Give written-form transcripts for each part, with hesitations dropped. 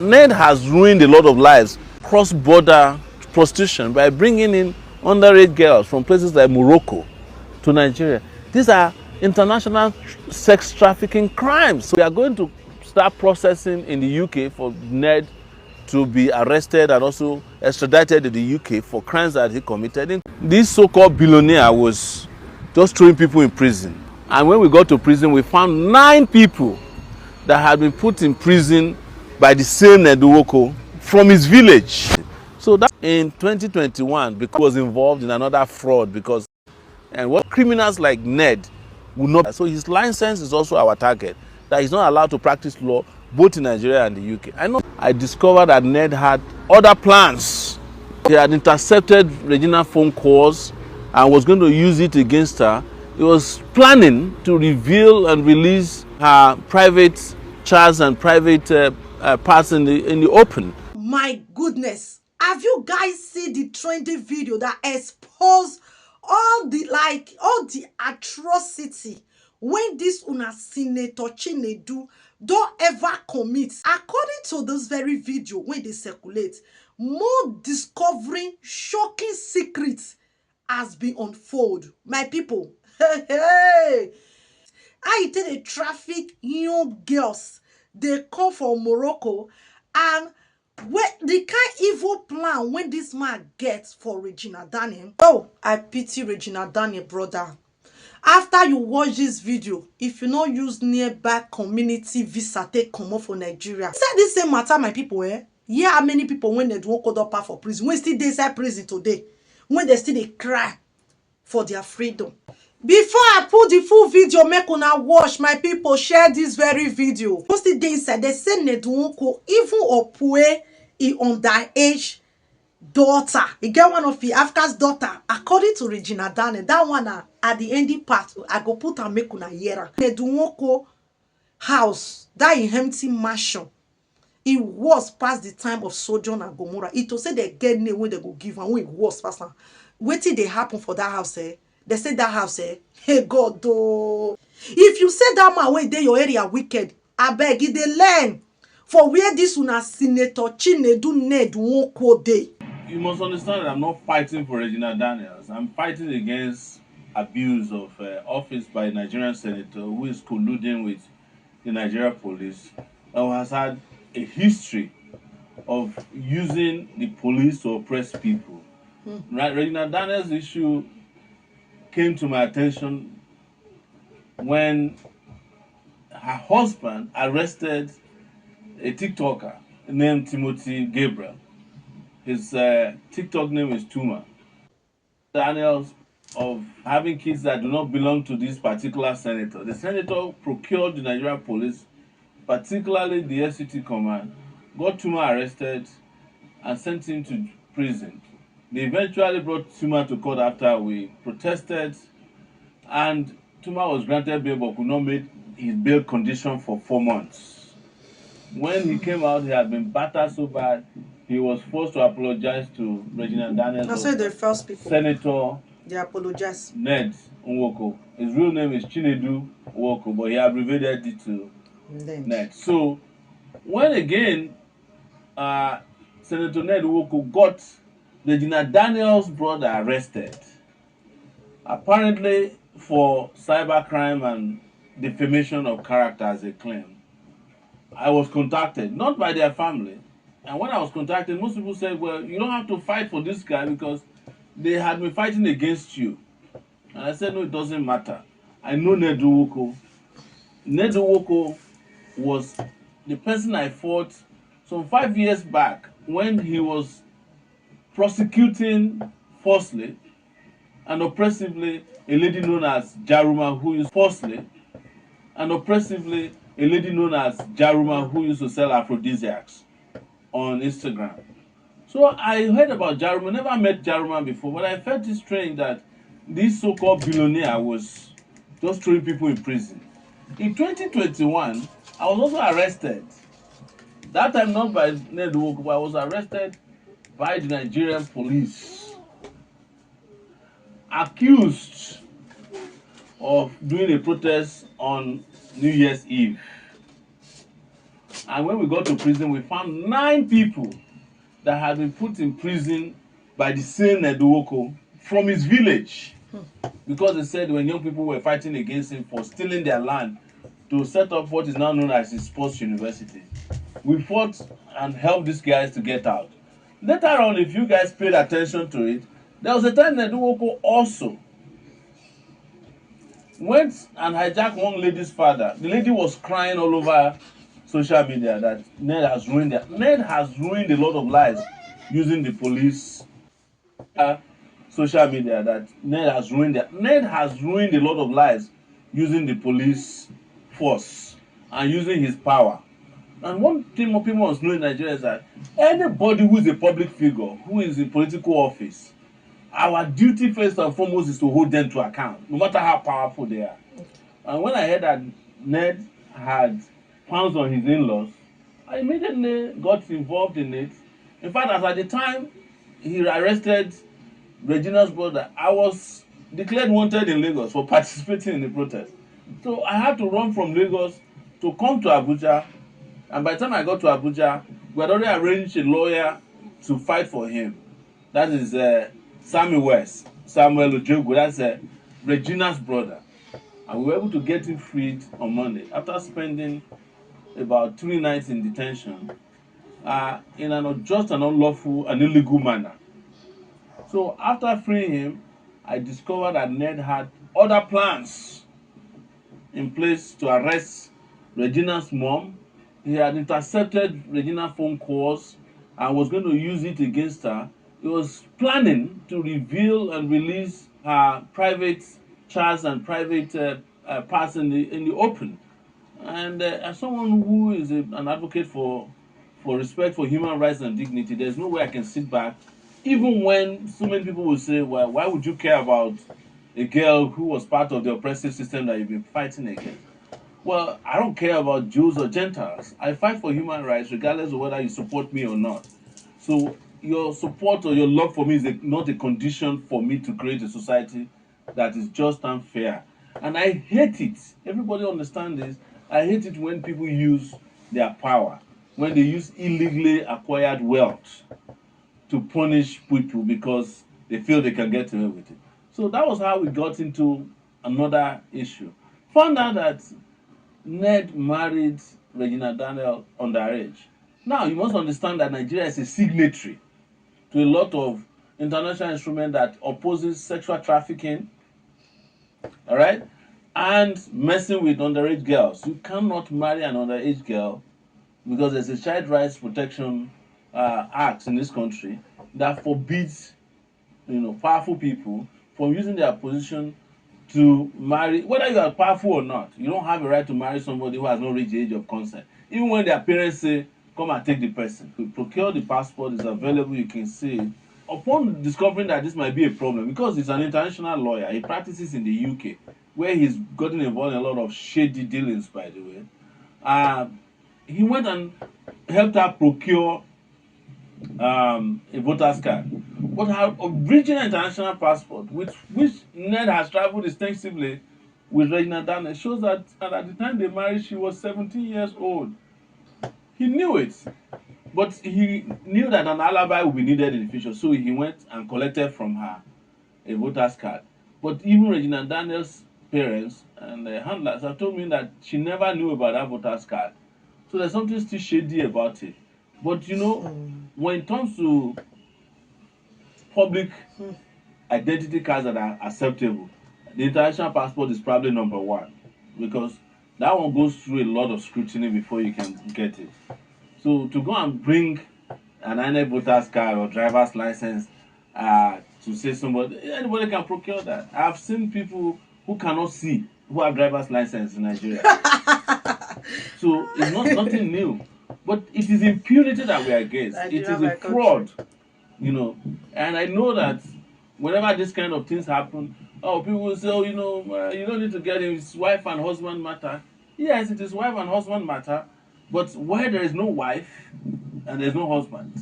Ned has ruined a lot of lives, cross-border prostitution, by bringing in underage girls from places like Morocco to Nigeria. These are international sex trafficking crimes. So we are going to start processing in the UK for Ned to be arrested and also extradited to the UK for crimes that he committed. This so-called billionaire was just throwing people in prison. And when we got to prison, we found 9 people that had been put in prison by the same Ned Nwoko from his village. So that in 2021, because he was involved in another fraud, because and what criminals like Ned would not. So his license is also our target, that he's not allowed to practice law both in Nigeria and the UK. I discovered that Ned had other plans. He had intercepted Regina's phone calls and was going to use it against her. He was planning to reveal and release her private chats and private parts in the open. My goodness, have you guys seen the trending video that exposed all the atrocity when this una Senator Chinedu don't ever commit? According to this very video when they circulate, more discovering shocking secrets has been unfold. My people, hey, I did a traffic young girls. They come from Morocco, and where the kind evil plan when this man gets for Regina Daniels. Oh, I pity Regina Daniels, brother. After you watch this video, if you not use nearby community visa take come up for Nigeria. Say this same matter, my people, eh? Yeah, how many people when they don't call up for prison, when still they inside prison today, when they still they cry for their freedom. Before I put the full video, make una watch, my people, share this very video. Most the day inside, they say Ned Nwoko even opue he underage daughter. He get one of the Africa's daughter. According to Regina Daniels, that one at the ending part, I go put and make una hear. Ned Nwoko house, that in empty mansion, it was past the time of Sojourn and Gomorrah. It was say they get name when they go give and when it was past now. What did they happen for that house, eh? They said that house, eh? Hey God, though. If you say that man when they your area wicked, I beg you, they learn for where this una Senator Chinedu Ned Nwoko dey. You must understand that I'm not fighting for Regina Daniels. I'm fighting against abuse of office by a Nigerian senator who is colluding with the Nigerian police, who has had a history of using the police to oppress people. Regina Daniels' issue came to my attention when her husband arrested a TikToker named Timothy Gabriel. His TikTok name is Tuma. Daniels of having kids that do not belong to this particular senator. The senator procured the Nigerian police, particularly the SCT command, got Tuma arrested and sent him to prison. They eventually brought Tuma to court after we protested, and Tuma was granted bail but could not meet his bail condition for 4 months. When he came out, he had been battered so bad, he was forced to apologize to Regina Daniels. I said the first people. Senator They apologize. Ned Nwoko. His real name is Chinedu Nwoko, but he abbreviated it to Ned. So, when again, Senator Ned Nwoko got Regina Daniels' brother arrested, apparently for cybercrime and defamation of character as a claim, I was contacted, not by their family. And when I was contacted, most people said, well, you don't have to fight for this guy because they had been fighting against you. And I said, no, it doesn't matter. I know Ned Nwoko. Ned Nwoko was the person I fought some 5 years back when he was prosecuting falsely and oppressively a lady known as Jaruma who used falsely and oppressively a lady known as Jaruma who used to sell aphrodisiacs on Instagram. So I heard about Jaruma, never met Jaruma before, but I felt it strange that this so-called billionaire was just throwing people in prison. In 2021, I was also arrested. That time not by Ned Nwoko, but I was arrested by the Nigerian police, accused of doing a protest on New Year's Eve. And when we got to prison, we found 9 people that had been put in prison by the same Ned Nwoko from his village. Because they said when young people were fighting against him for stealing their land to set up what is now known as his sports university. We fought and helped these guys to get out. Later on, if you guys paid attention to it, there was a time Ned Nwoko also went and hijacked one lady's father. The lady was crying all over social media that Ned has ruined their, Ned has ruined a lot of lives using the police. Social media that Ned has ruined their, Ned has ruined a lot of lives using the police force and using his power. And one thing more people must know in Nigeria is that anybody who is a public figure, who is in political office, our duty first and foremost is to hold them to account, no matter how powerful they are. And when I heard that Ned had pounced on his in-laws, I immediately got involved in it. In fact, as at the time he arrested Regina's brother, I was declared wanted in Lagos for participating in the protest. So I had to run from Lagos to come to Abuja. And by the time I got to Abuja, we had already arranged a lawyer to fight for him. That is Sammy West, Samuel Ojogo, that's Regina's brother. And we were able to get him freed on Monday after spending about 3 nights in detention in an unjust and unlawful and illegal manner. So after freeing him, I discovered that Ned had other plans in place to arrest Regina's mom. He had intercepted Regina's phone calls and was going to use it against her. He was planning to reveal and release her private chats and private parts in the open. And as someone who is an advocate for respect for human rights and dignity, there's no way I can sit back, even when so many people will say, well, why would you care about a girl who was part of the oppressive system that you've been fighting against? Well, I don't care about Jews or Gentiles. I fight for human rights regardless of whether you support me or not. So your support or your love for me is not a condition for me to create a society that is just and fair. And I hate it. Everybody understand this. I hate it when people use their power, when they use illegally acquired wealth to punish people because they feel they can get away with it. So that was how we got into another issue. Found out that Ned married Regina Daniels underage. Now you must understand that Nigeria is a signatory to a lot of international instruments that opposes sexual trafficking, all right, and messing with underage girls. You cannot marry an underage girl because there's a Child Rights Protection Act in this country that forbids, powerful people from using their position to marry, whether you are powerful or not. You don't have a right to marry somebody who has not reached the age of consent. Even when their parents say, come and take the person. We procure the passport, it's available, you can see it. Upon discovering that this might be a problem, because he's an international lawyer, he practices in the UK, where he's gotten involved in a lot of shady dealings, by the way. He went and helped her procure a voter's card. But her original international passport, which Ned has traveled extensively with Regina Daniels, shows that at the time they married, she was 17 years old. He knew it, but he knew that an alibi would be needed in the future, so he went and collected from her a voter's card. But even Regina Daniels' parents and handlers have told me that she never knew about that voter's card. So there's something still shady about it. But when it comes to public identity cards that are acceptable, the international passport is probably number one, because that one goes through a lot of scrutiny before you can get it. So to go and bring an INEC voter's card or driver's license to say anybody can procure that. I've seen people who cannot see who have driver's license in Nigeria. So it's nothing new. But it is impunity that we are against. It is a fraud, And I know that whenever this kind of things happen, people will say, you don't need to get him. It's wife and husband matter. Yes, it is wife and husband matter. But where there is no wife and there's no husband,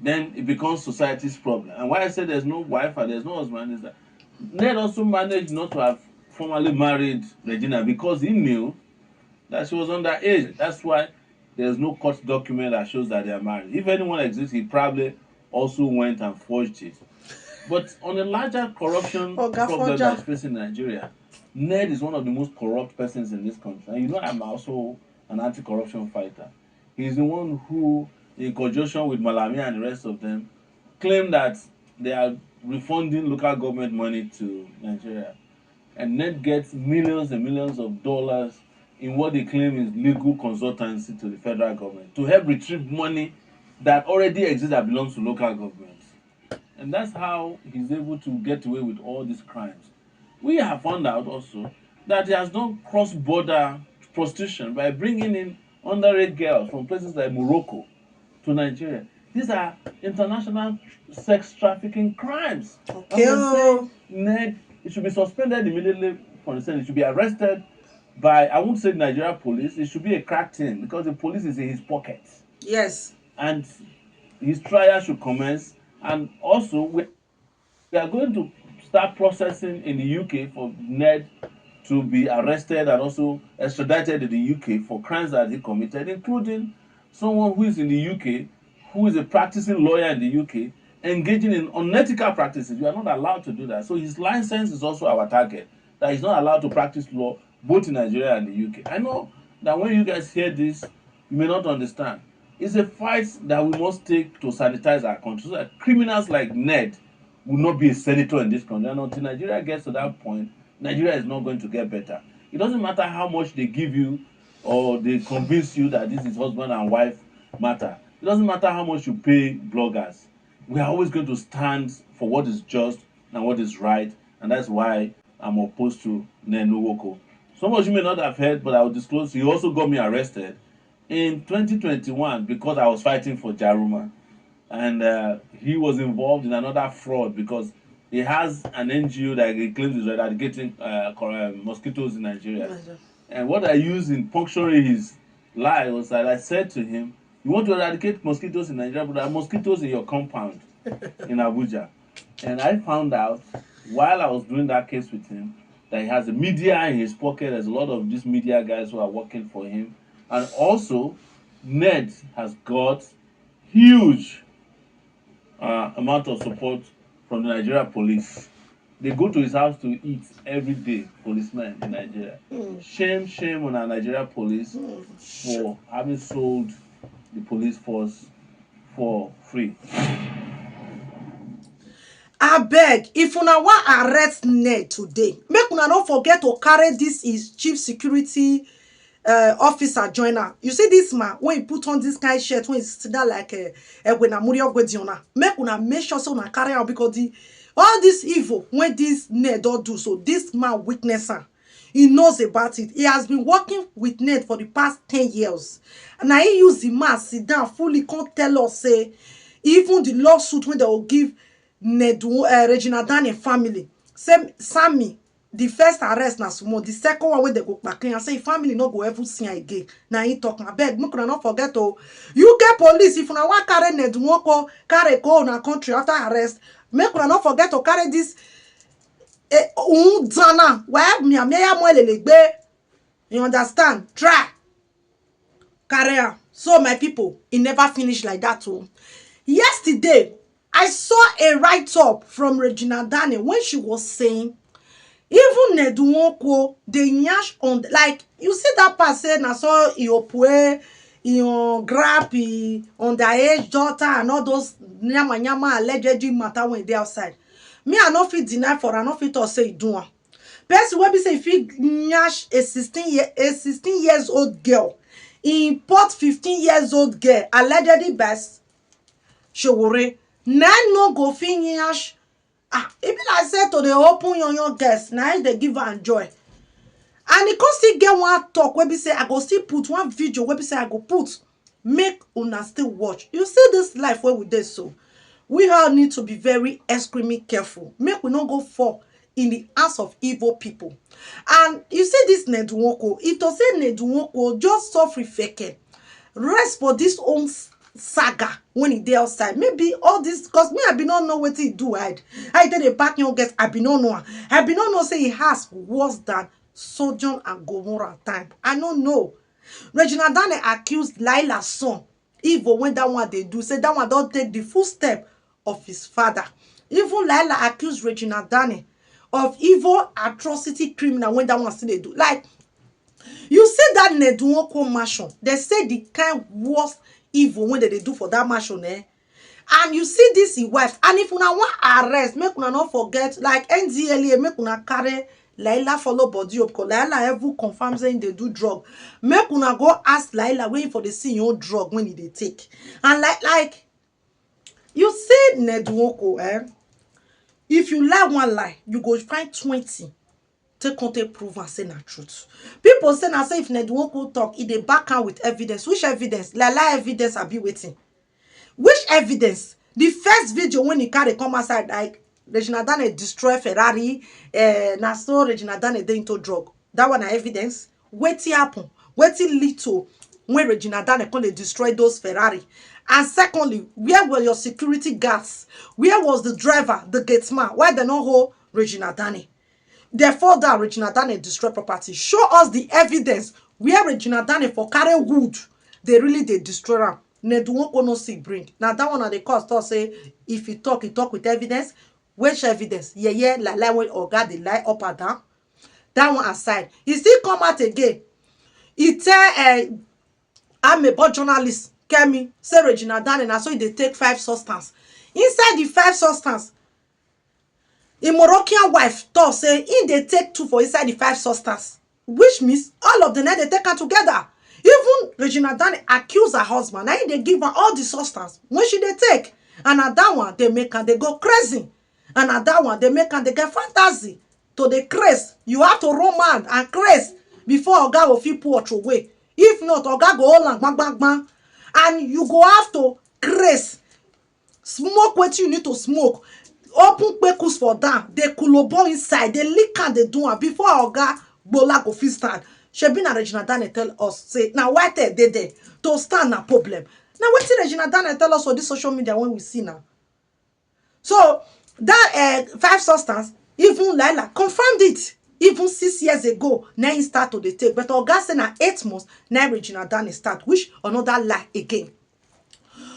then it becomes society's problem. And why I say there's no wife and there's no husband is that Ned also managed not to have formally married Regina because he knew that she was underage. That's why There's no court document that shows that they are married. If anyone exists, he probably also went and forged it. But on a larger corruption Oga problem that is Forger. facing Nigeria, Ned is one of the most corrupt persons in this country. And you know, I'm also an anti-corruption fighter. He's the one who, in conjunction with Malami and the rest of them, claim that they are refunding local government money to Nigeria. And Ned gets millions and millions of dollars in what they claim is legal consultancy to the federal government to help retrieve money that already exists that belongs to local governments. And that's how he's able to get away with all these crimes. We have found out also that he has done cross-border prostitution by bringing in underage girls from places like Morocco to Nigeria. These are international sex trafficking crimes. Okay. And we're saying Ned, it should be suspended immediately from the Senate. It should be arrested by, I won't say Nigeria police, it should be a crack team because the police is in his pocket. Yes. And his trial should commence. And also, we are going to start processing in the UK for Ned to be arrested and also extradited to the UK for crimes that he committed, including someone who is in the UK, who is a practicing lawyer in the UK, engaging in unethical practices. You are not allowed to do that. So his license is also our target, that he's not allowed to practice law both in Nigeria and the UK. I know that when you guys hear this, you may not understand. It's a fight that we must take to sanitize our country so that criminals like Ned will not be a senator in this country. And until Nigeria gets to that point, Nigeria is not going to get better. It doesn't matter how much they give you or they convince you that this is husband and wife matter. It doesn't matter how much you pay bloggers. We are always going to stand for what is just and what is right. And that's why I'm opposed to Ned Nwoko. Some of you may not have heard, but I will disclose. He also got me arrested in 2021 because I was fighting for Jaruma. And he was involved in another fraud because he has an NGO that he claims is eradicating mosquitoes in Nigeria. And what I used in puncturing his lie was that I said to him, "You want to eradicate mosquitoes in Nigeria, but there are mosquitoes in your compound in Abuja." And I found out while I was doing that case with him that he has a media in his pocket. There's a lot of these media guys who are working for him. And also, Ned has got huge amount of support from the Nigeria police. They go to his house to eat every day, policemen in Nigeria. Shame, shame on our Nigeria police for having sold the police force for free. Abeg, if una wan arrest Ned today, make una no forget to carry this his chief security officer join am. You see this man when he put on this kind shirt, when he sit down like Egwenamuri Ogwediona, make una make sure say una carry am because all this evil when this Ned don do, so this man witness am. He knows about it. He has been working with Ned for the past 10 years. And now he use the man sit down fully come tell us say even the lawsuit when they will give Regina Daniels family, say Sammy, the first arrest na small, the second one when they go back and say family no go ever see am again. Now he talk, abeg make una not forget to you get police if una wan carry Ned Nwoko carry go na country after arrest, make una not forget to carry this Dana where me ya mo lelegbe. You understand? Try carry am. So my people, it never finish like that too. Yesterday I saw a write-up from Regina Daniels when she was saying even Ned Nwoko dey nyash on, like you see that part say na so he opue, he grab he underage daughter and all those nyama allegedly matter when they outside. Me I no fit deny for I no fit talk say he do am. Person wey be say if he nyash a 16 years old girl, he import 15 years old girl allegedly by sowore, na no go fit nyash. E be like say to dey open young girls na dey give am joy. And e come still get one talk wey be say I go still put one video wey be say I go put make una still watch. You see this life wey we dey so, we all need to be very extremely careful make we no go fall in the hands of evil people. And you see this Ned Nwoko, if to say Ned Nwoko just suffer fake rest for this own saga when he dey outside, maybe all this, because me I be not know wetin he do hide. I did a back young guest, I be not know. I be not know say he has worse than Sodom and Gomorrah time. I don't know. Regina Daniels accused Lila's son even when that one they do say that one don't take the full step of his father. Even Lila accused Regina Daniels of evil atrocity criminal when that one still they do. Like, you see that Ned Nwoko mansion, they say the kind worst evil when they do for that mansion, eh? And you see this in wife. And if una want arrest, make una not forget, like NDLA, make una carry Laila follow body up, because Laila ever confirm saying they do drug. Make una go ask Laila waiting for the see your drug when they take. And like you see Ned Nwoko, eh? If you lie one lie, you go find 20. Take contact proof and say na truth. People say na say if Ned Nwoko talk, if they back out with evidence. Which evidence? Laila evidence I be waiting. Which evidence? The first video when he carry come outside, like Regina Daniels destroy Ferrari, na so Regina Daniels dey into drug. That one na evidence. Wetin happen? Wetin lead to when Regina Daniels come dey destroy those Ferrari? And secondly, where were your security guards? Where was the driver, the gate man? Why they not hold Regina Daniels? Therefore, that Regina Daniels destroy property. Show us the evidence where Regina Daniels for carry wood, they really they destroy am. Ned Nwoko no see bring. Now that one of the cost talk say if he talk with evidence. Which evidence? Yeah, like when Oga they lie up and down. That one aside. He still come out again. He tell I'm a bad journalist. Kemi say Regina Daniels and so they take 5 substance. Inside the 5 substance, a Moroccan wife thought say in they take 2 for inside the 5 substance, which means all of the night they take her together. Even Regina Daniels accuse her husband, and they give her all the substance when she they take, and at that one they make her they go crazy, and at that one they make her they get fantasy to the craze. You have to run mad and craze before Oga will feel poor away. If not, Oga go all and bang bang bang, and you go have to craze. Smoke what you need to smoke. Open kpekus for them. They kulobo inside. They lick and they do it before Oga Bola go fit stand. Shebi na Regina Daniels tell us say now why they there to stand na problem. Now what Regina Daniels tell us on this social media when we see now. So that 5 substance, even Laila confirmed it. Even 6 years ago, now he start to the take. But Oga say na 8 months, now Regina Daniels start, which another lie again.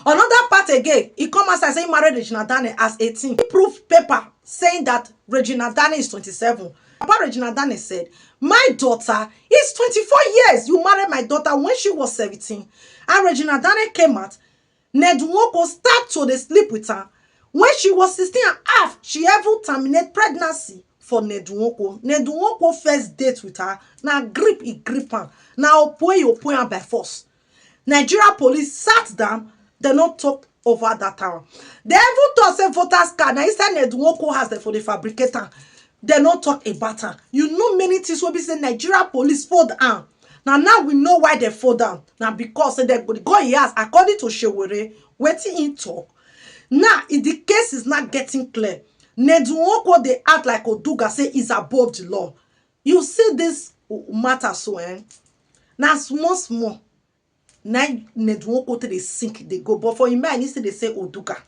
Another part again, he come outside saying married Regina Daniels as 18. He proved paper saying that Regina Daniels is 27. Papa Regina Daniels said, my daughter is 24 years. You married my daughter when she was 17. And Regina Daniels came out. Ned Nwoko start to dey sleep with her. When she was 16 and a half, she ever terminate pregnancy for Ned Nwoko. Ned Nwoko first date with her. Now grip her. Now opoe her by force. Nigeria police sat down. They not talk over that town. They even thought say voters card. Now instead Ned Nwoko has them for the fabricator. They not talk about her. You know many things will be saying Nigeria police fold down. Now we know why they fall down. Now because they go yes, according to Sowore, waiting in talk. Now if the case is not getting clear, Ned Nwoko they act like Oduga say is above the law. You see this matter so now small. Now Ned Nwoko to the sink they go, but for him I need to they say Oduga.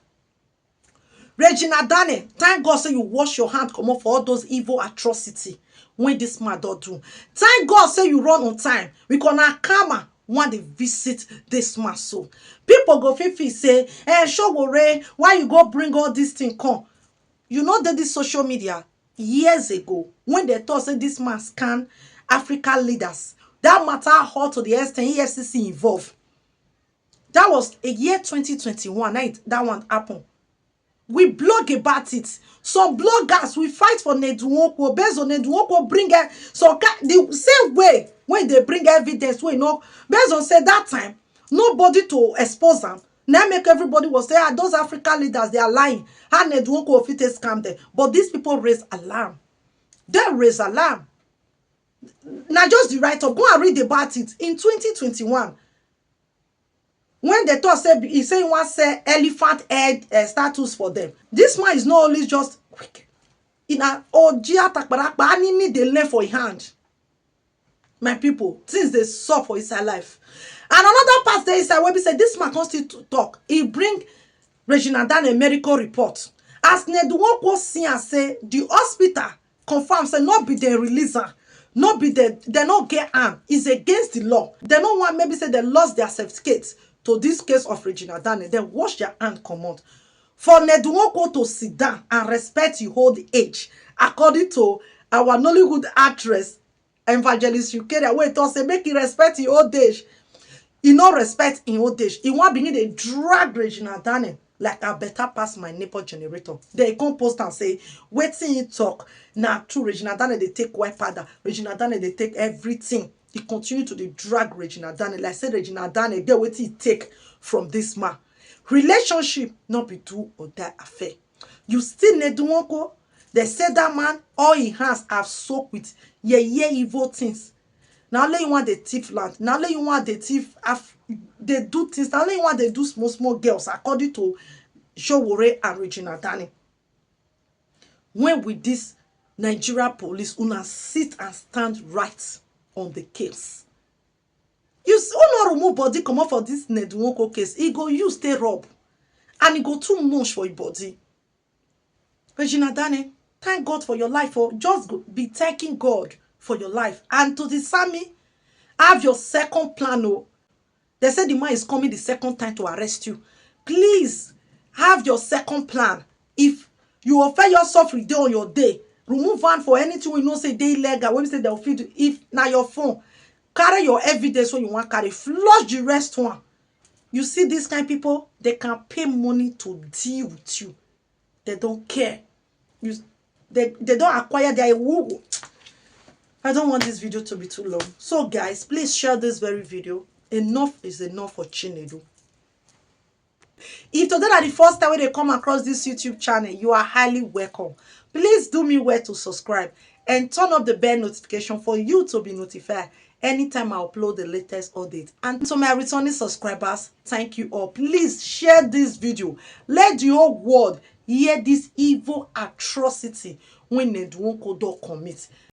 Regina Daniels, thank God say you wash your hand come up for all those evil atrocity when this man don't do. Thank God say you run on time. We gonna karma when they visit this man so. People go fifi say, Sowore, why you go bring all this thing come? You know that this social media years ago when they thought say this man scan African leaders. That matter hot to the extent EFCC involved. That was a year 2021. That one happened. We blog about it. Some bloggers we fight for Ned Nwoko. Based on Ned Nwoko bring so the same way when they bring evidence, we know based on say that time nobody to expose them. Now make everybody was say those African leaders they are lying. How Ned Nwoko fit scam them, but these people raise alarm. They raise alarm. Now just the write up. Go and read about it in 2021. When they thought say he say one say elephant head status for them. This man is not only just quick. In a ojia takbarak, but I need the length for his hand. My people, since they saw for his life. And another part there is that when we say this man comes to talk, he bring Regina Daniels medical report. As Ned Nwoko see and say the hospital confirms say not be the releaser. no be they no get arm. It's against the law. They no want maybe say they lost their certificates to this case of Regina Daniels. They wash their hand comot. For Ned Nwoko to sit down and respect your old age, according to our Nollywood actress Evangelist Eukeria, wey talk say make he respect your old age. He no respect in old age. He want begin dey drag Regina Daniels like I better pass my neighbor generator. They come post and say wetin he talk na true. Regina Daniels dey take white powder. Regina Daniels dey take everything. He continue to dey drag Regina Daniels like say Regina Daniels get wetin he take from this man. Relationship not be do or die affair. You still Ned Nwoko. They say that man all he has have soaked with evil things. Now only you want the thief land. Now only you want the thief they do things. Now only you want they do small girls according to Sowore and Regina Daniels. When with this Nigeria police una sit and stand right on the case. You not remove body come out for this Ned Nwoko case. He go use stay rob. And he go too much for your body. Regina Daniels, thank God for your life. Or just be thanking God for your life. And to the Sammy, have your second plan. Oh. They said the man is coming the second time to arrest you. Please, have your second plan. If you offer yourself with day on your day, remove one for anything we know say they illegal. When we say they'll feed you, if now your phone, carry your evidence when you want carry, flush the rest one. You see these kind of people, they can pay money to deal with you. They don't care. They don't acquire their woo. I don't want this video to be too long. So guys, please share this very video. Enough is enough for Chinedu. If today is the first time when they come across this YouTube channel, you are highly welcome. Please do me well to subscribe and turn up the bell notification for you to be notified anytime I upload the latest update. And to my returning subscribers, thank you all. Please share this video. Let the whole world hear this evil atrocity when Ned Nwoko commit.